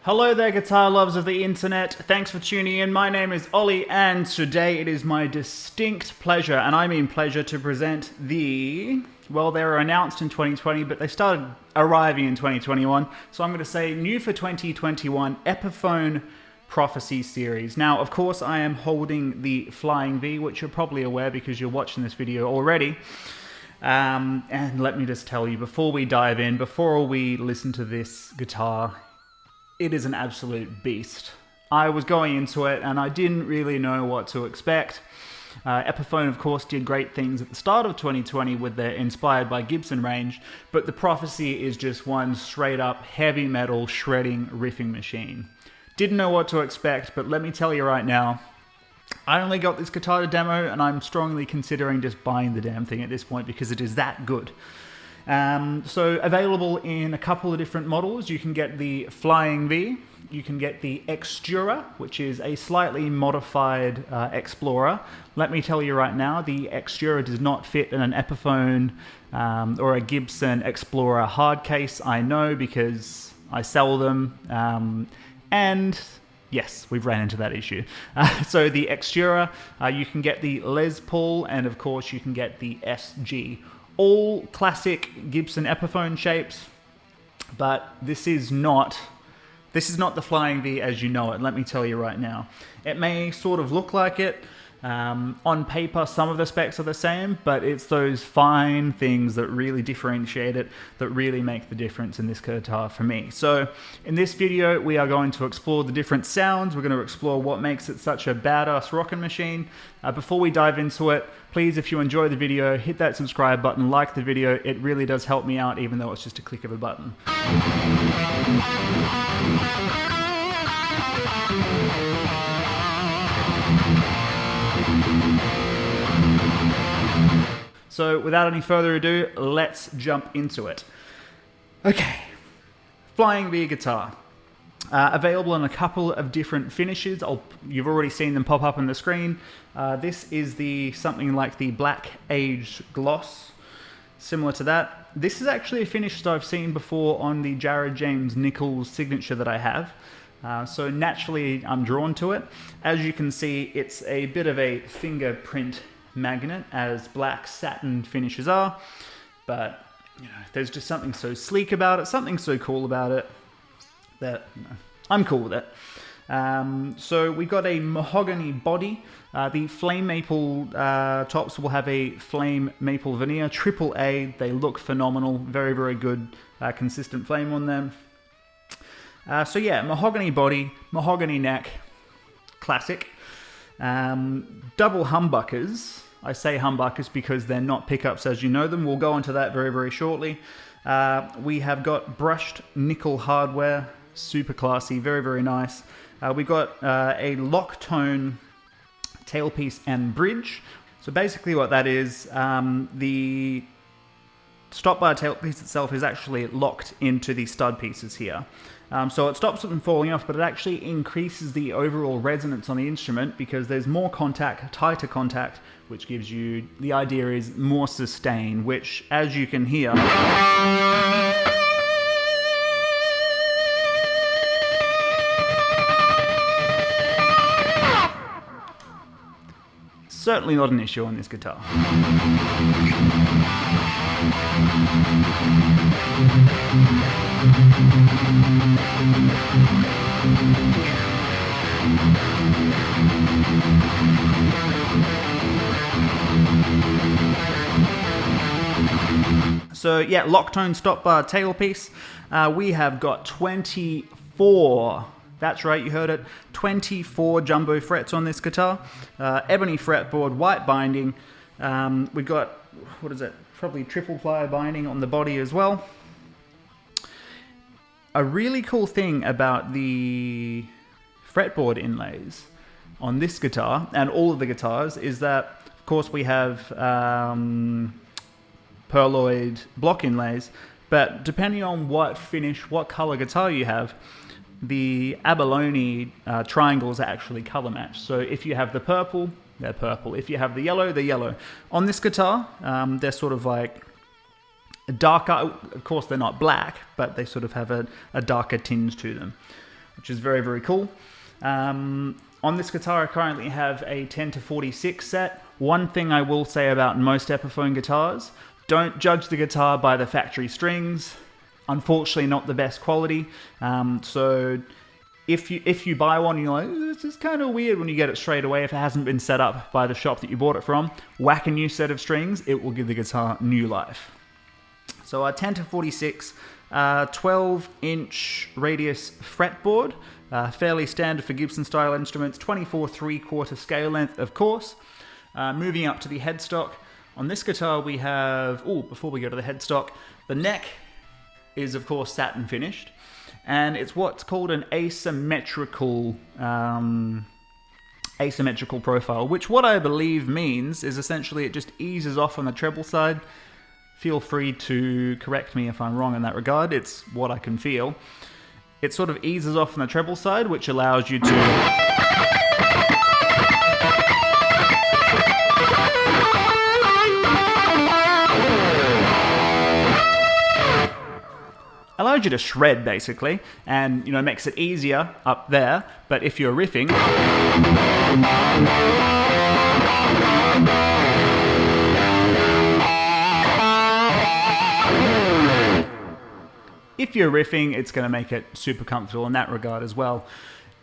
Hello there, guitar lovers of the internet. Thanks for tuning in. My name is Ollie, and today it is my distinct pleasure, and I mean pleasure, to present well, they were announced in 2020, but they started arriving in 2021. So I'm going to say new for 2021 Epiphone Prophecy series. Now, of course, I am holding the Flying V, which you're probably aware because you're watching this video already. And let me just tell you, before we dive in, before we listen to this guitar, it is an absolute beast. I was going into it and I didn't really know what to expect. Epiphone, of course, did great things at the start of 2020 with their Inspired by Gibson range, but the Prophecy is just one straight up heavy metal shredding riffing machine. Didn't know what to expect, but let me tell you right now, I only got this guitar to demo and I'm strongly considering just buying the damn thing at this point because it is that good. So available in a couple of different models. You can get the Flying V, you can get the Extura, which is a slightly modified Explorer. Let me tell you right now, the Extura does not fit in an Epiphone or a Gibson Explorer hard case. I know because I sell them, and yes, we've ran into that issue. So the Extura, you can get the Les Paul, and of course you can get the SG. All classic Gibson Epiphone shapes, but this is not the Flying V as you know it, let me tell you right now. It may sort of look like it. On paper, some of the specs are the same, but it's those fine things that really differentiate it, that really make the difference in this guitar for me. So in this video, we are going to explore the different sounds. We're going to explore what makes it such a badass rockin' machine. Before we dive into it, please, if you enjoy the video, hit that subscribe button, like the video. It really does help me out, even though it's just a click of a button. So without any further ado, let's jump into it. Okay, Flying V guitar. Available in a couple of different finishes. You've already seen them pop up on the screen. This is something like the Black Age Gloss, similar to that. This is actually a finish that I've seen before on the Jared James Nichols signature that I have. So naturally I'm drawn to it. As you can see, it's a bit of a fingerprint magnet, as black satin finishes are, but you know, there's just something so sleek about it, something so cool about it, that I'm cool with it. So we got a mahogany body. The flame maple tops will have a flame maple veneer, AAA. They look phenomenal, very, very good, consistent flame on them. So yeah, mahogany body, mahogany neck, classic. Double humbuckers. I say humbuckers because they're not pickups as you know them. We'll go into that very, very shortly. We have got brushed nickel hardware, super classy, very, very nice. We got a lock tone tailpiece and bridge. So basically what that is, the stop bar tailpiece itself is actually locked into the stud pieces here. So it stops it from falling off, but it actually increases the overall resonance on the instrument because there's more contact, tighter contact, which gives you, the idea is more sustain, which, as you can hear, certainly not an issue on this guitar. So yeah, lock tone stop bar tailpiece. We have got 24, that's right, you heard it, 24 jumbo frets on this guitar. Ebony fretboard, white binding. We've got, what is it, probably triple ply binding on the body as well. A really cool thing about the fretboard inlays on this guitar and all of the guitars is that, of course, we have pearloid block inlays, but depending on what finish, what color guitar you have, the abalone triangles are actually color matched. So if you have the purple, they're purple. If you have the yellow, they're yellow. On this guitar, they're sort of like a darker, of course they're not black, but they sort of have a darker tinge to them, which is very, very cool. On this guitar, I currently have a 10-46 set. One thing I will say about most Epiphone guitars, don't judge the guitar by the factory strings. Unfortunately, not the best quality. So if you buy one and you're like, this is kind of weird when you get it straight away, if it hasn't been set up by the shop that you bought it from, whack a new set of strings, it will give the guitar new life. So a 10-46, 12-inch radius fretboard, fairly standard for Gibson style instruments, 24 3/4 scale length, of course. Moving up to the headstock. On this guitar we have, before we go to the headstock, the neck is of course satin finished, and it's what's called an asymmetrical profile, which what I believe means is essentially it just eases off on the treble side. Feel free to correct me if I'm wrong in that regard, it's what I can feel. It sort of eases off on the treble side, which allows you to shred basically, and makes it easier up there. But if you're riffing, it's going to make it super comfortable in that regard as well.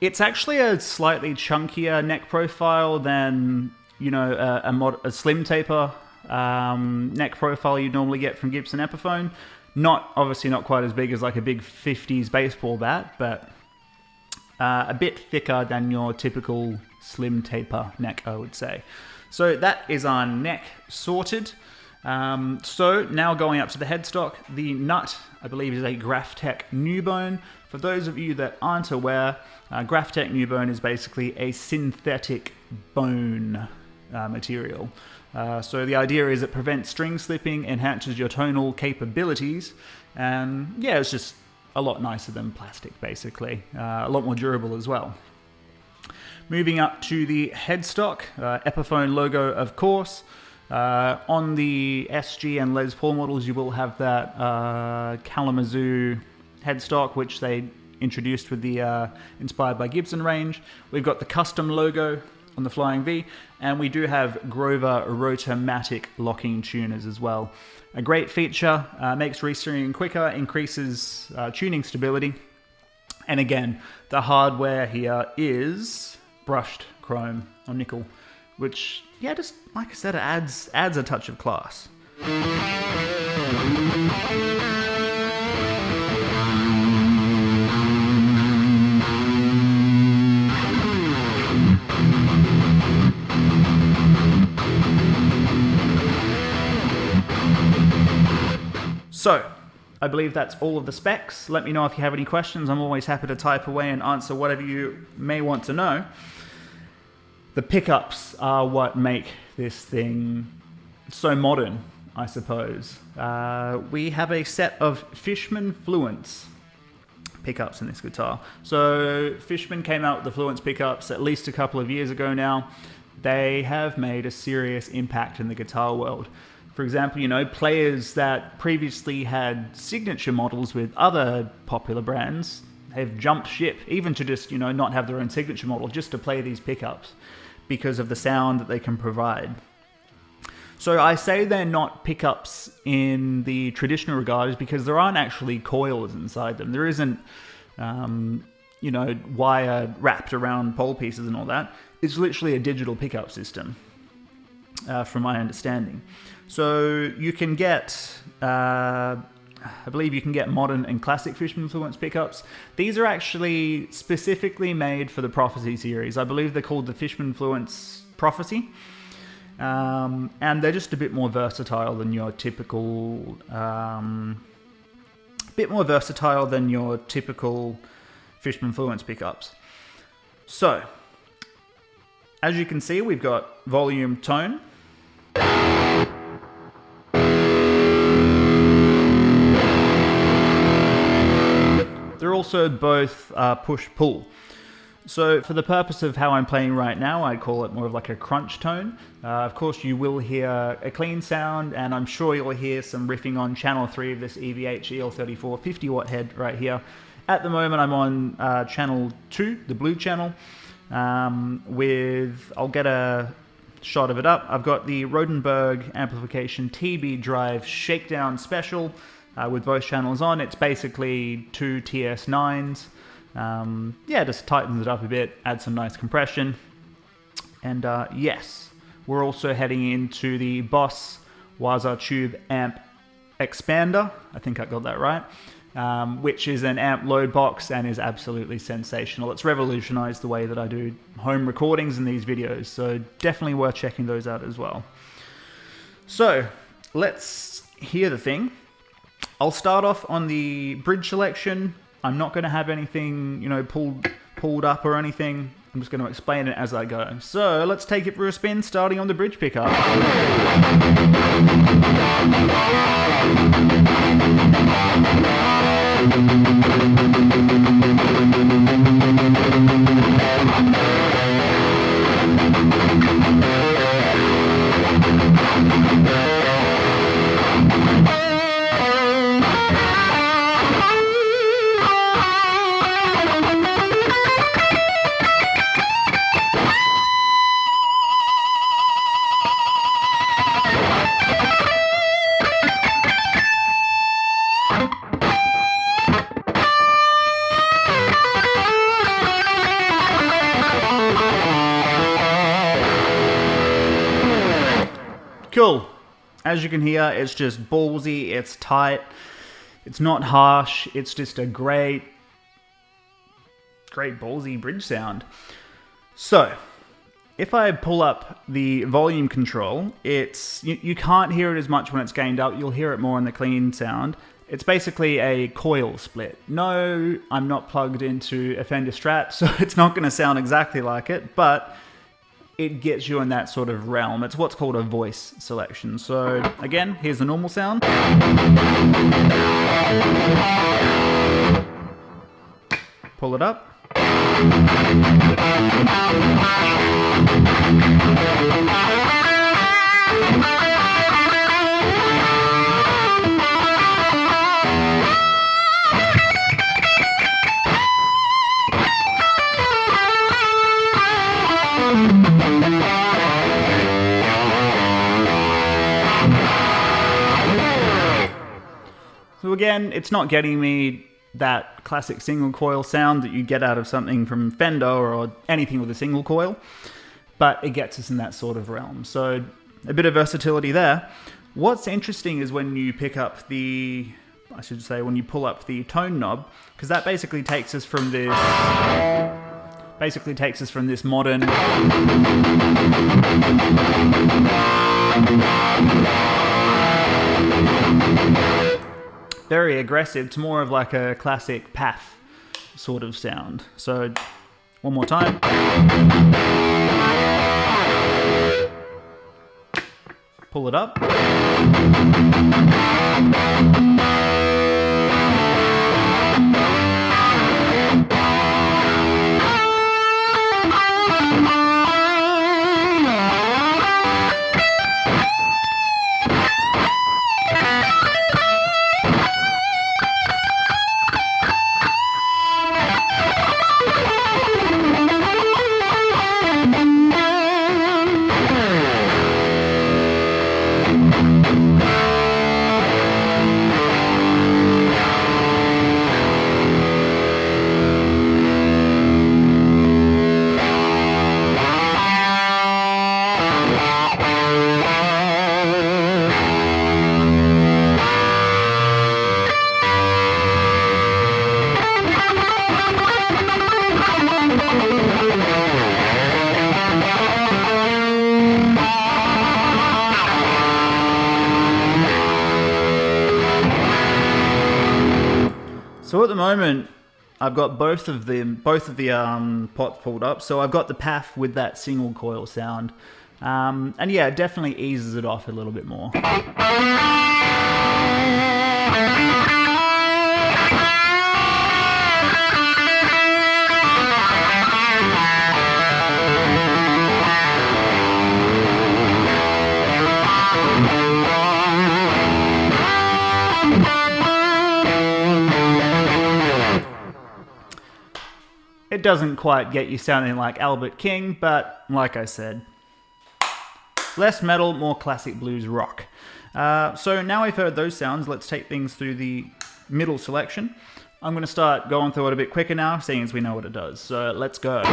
It's actually a slightly chunkier neck profile than a slim taper neck profile you'd normally get from Gibson Epiphone. Obviously not quite as big as like a big 50s baseball bat, but a bit thicker than your typical slim taper neck, I would say. So that is our neck sorted. So now going up to the headstock, the nut, I believe, is a Graphtec new bone. For those of you that aren't aware, Graphtec new bone is basically a synthetic bone material. So the idea is it prevents string slipping, enhances your tonal capabilities, and yeah, it's just a lot nicer than plastic basically, a lot more durable as well. Moving up to the headstock, Epiphone logo of course. On the SG and Les Paul models you will have that Kalamazoo headstock, which they introduced with the Inspired by Gibson range. We've got the custom logo on the Flying V, and we do have Grover Rotomatic locking tuners as well. A great feature, makes restringing quicker, increases tuning stability, and again, the hardware here is brushed chrome or nickel, which, yeah, just like I said, it adds a touch of class. So, I believe that's all of the specs. Let me know if you have any questions. I'm always happy to type away and answer whatever you may want to know. The pickups are what make this thing so modern, I suppose. We have a set of Fishman Fluence pickups in this guitar. So Fishman came out with the Fluence pickups at least a couple of years ago now. They have made a serious impact in the guitar world. For example, players that previously had signature models with other popular brands have jumped ship, even to just, not have their own signature model, just to play these pickups because of the sound that they can provide. So I say they're not pickups in the traditional regard is because there aren't actually coils inside them. There isn't, wire wrapped around pole pieces and all that. It's literally a digital pickup system, from my understanding. So you can get, I believe you can get modern and classic Fishman Fluence pickups. These are actually specifically made for the Prophecy series. I believe they're called the Fishman Fluence Prophecy. And they're just a bit more versatile than your typical, Fishman Fluence pickups. So, as you can see, we've got volume, tone. They're also both push-pull. So for the purpose of how I'm playing right now, I call it more of like a crunch tone. Of course, you will hear a clean sound, and I'm sure you'll hear some riffing on channel 3 of this EVH EL34 50 watt head right here. At the moment, I'm on channel 2, the blue channel, I'll get a shot of it up. I've got the Rodenberg Amplification TB Drive Shakedown Special with both channels on. It's basically 2 TS9s. Yeah, just tightens it up a bit, adds some nice compression. And yes, we're also heading into the Boss WAZA Tube Amp Expander. I think I got that right. Which is an amp load box and is absolutely sensational. It's revolutionized the way that I do home recordings in these videos, so definitely worth checking those out as well. So let's hear the thing. I'll start off on the bridge selection. I'm not going to have anything, you know, pulled up or anything. I'm just going to explain it as I go. So let's take it for a spin, starting on the bridge pickup. Cool. As you can hear, it's just ballsy, it's tight, it's not harsh, it's just a great ballsy bridge sound. So, if I pull up the volume control, you can't hear it as much when it's gained up, you'll hear it more in the clean sound. It's basically a coil split. No, I'm not plugged into a Fender Strat, so it's not going to sound exactly like it, but it gets you in that sort of realm. It's what's called a voice selection. So again, here's the normal sound. Pull it up. So again, it's not getting me that classic single coil sound that you get out of something from Fender or anything with a single coil, but it gets us in that sort of realm. So a bit of versatility there. What's interesting is when you pick up the, I should say, when you pull up the tone knob, because that basically takes us from this, modern very aggressive to more of like a classic path sort of sound. So one more time. Pull it up. So at the moment, I've got both of the pots pulled up. So I've got the PAF with that single coil sound. And yeah, it definitely eases it off a little bit more. It doesn't quite get you sounding like Albert King, but like I said, less metal, more classic blues rock. So now we've heard those sounds, let's take things through the middle selection. I'm going to start going through it a bit quicker now, seeing as we know what it does. So let's go.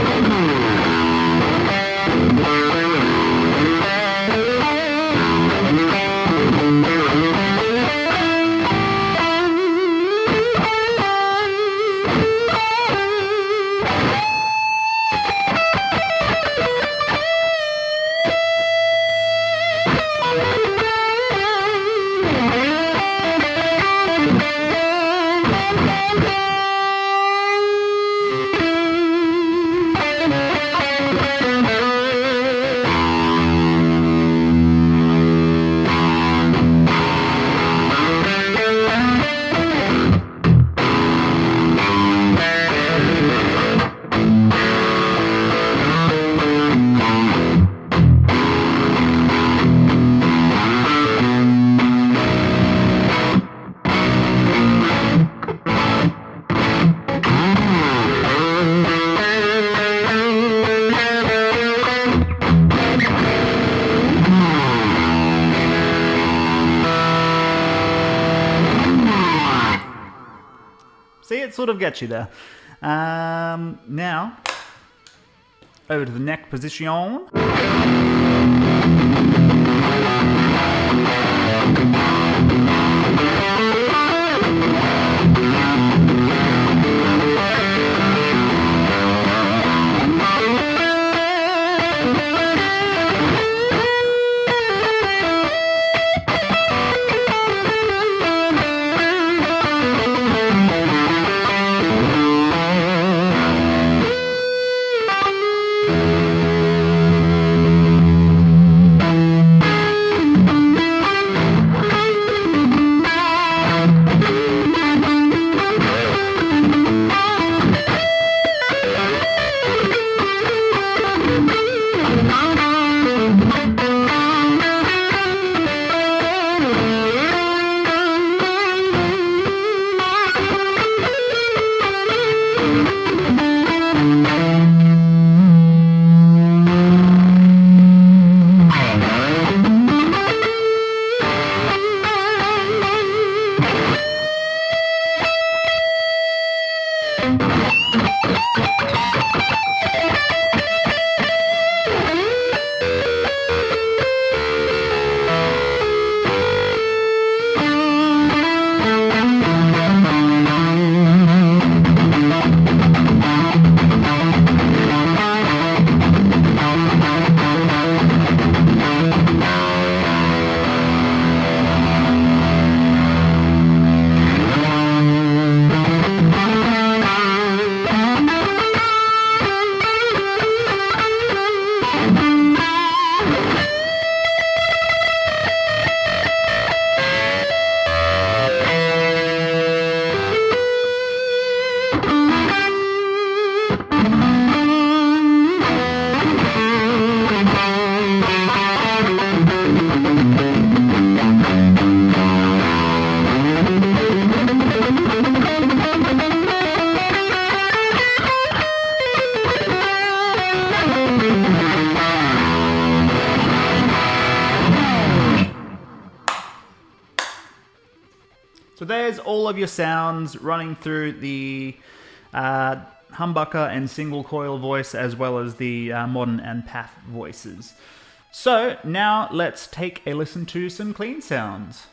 See, it sort of gets you there. Now, over to the neck position. So there's all of your sounds running through the humbucker and single coil voice, as well as the modern and PAF voices. So now let's take a listen to some clean sounds.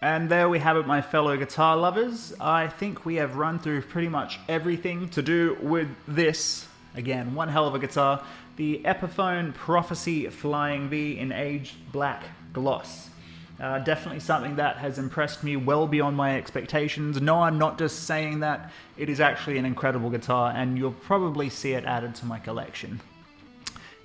And there we have it, my fellow guitar lovers. I think we have run through pretty much everything to do with this. Again, one hell of a guitar. The Epiphone Prophecy Flying V in aged black gloss. Definitely something that has impressed me well beyond my expectations. No, I'm not just saying that. It is actually an incredible guitar, and you'll probably see it added to my collection.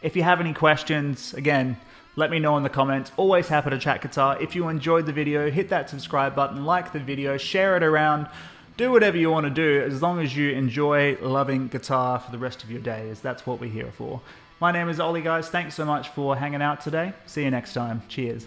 If you have any questions, again, let me know in the comments. Always happy to chat guitar. If you enjoyed the video, hit that subscribe button, like the video, share it around. Do whatever you want to do as long as you enjoy loving guitar for the rest of your days. That's what we're here for. My name is Ollie, guys. Thanks so much for hanging out today. See you next time. Cheers.